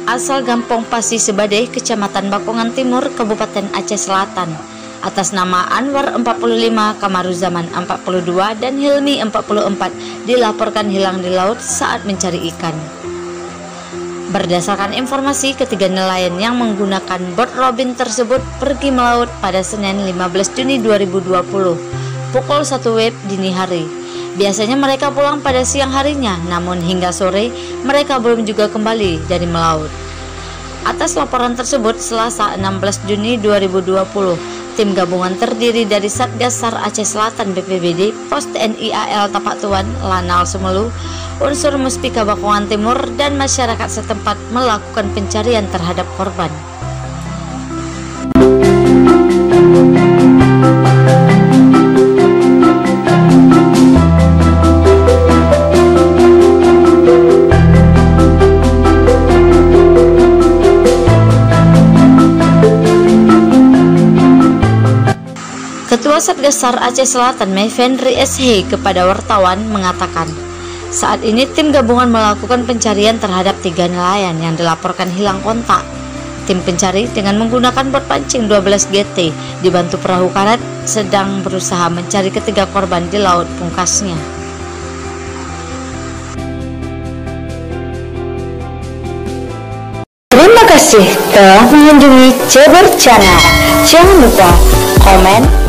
asal Gampong Pasi Sebadeh, Kecamatan Bakongan Timur, Kabupaten Aceh Selatan, atas nama Anwar 45, Kamaruzaman 42, dan Hilmi 44 dilaporkan hilang di laut saat mencari ikan. Berdasarkan informasi, ketiga nelayan yang menggunakan bot Robin tersebut pergi melaut pada Senin 15 Juni 2020 pukul 1 WIB dini hari. Biasanya mereka pulang pada siang harinya, namun hingga sore mereka belum juga kembali dari melaut. Atas laporan tersebut, Selasa 16 Juni 2020, tim gabungan terdiri dari Satgas SAR Aceh Selatan BPBD, Pos TNI AL Tapak Tuan, Lanal Sumelu, unsur Muspika Bakongan Timur, dan masyarakat setempat melakukan pencarian terhadap korban. Ketua Satgas SAR Aceh Selatan Mevendri SH kepada wartawan mengatakan, saat ini tim gabungan melakukan pencarian terhadap 3 nelayan yang dilaporkan hilang kontak. Tim pencari dengan menggunakan bot pancing 12 GT dibantu perahu karet sedang berusaha mencari ketiga korban di laut, pungkasnya. Terima kasih telah mengunjungi Ceber Channel. Jangan lupa komen,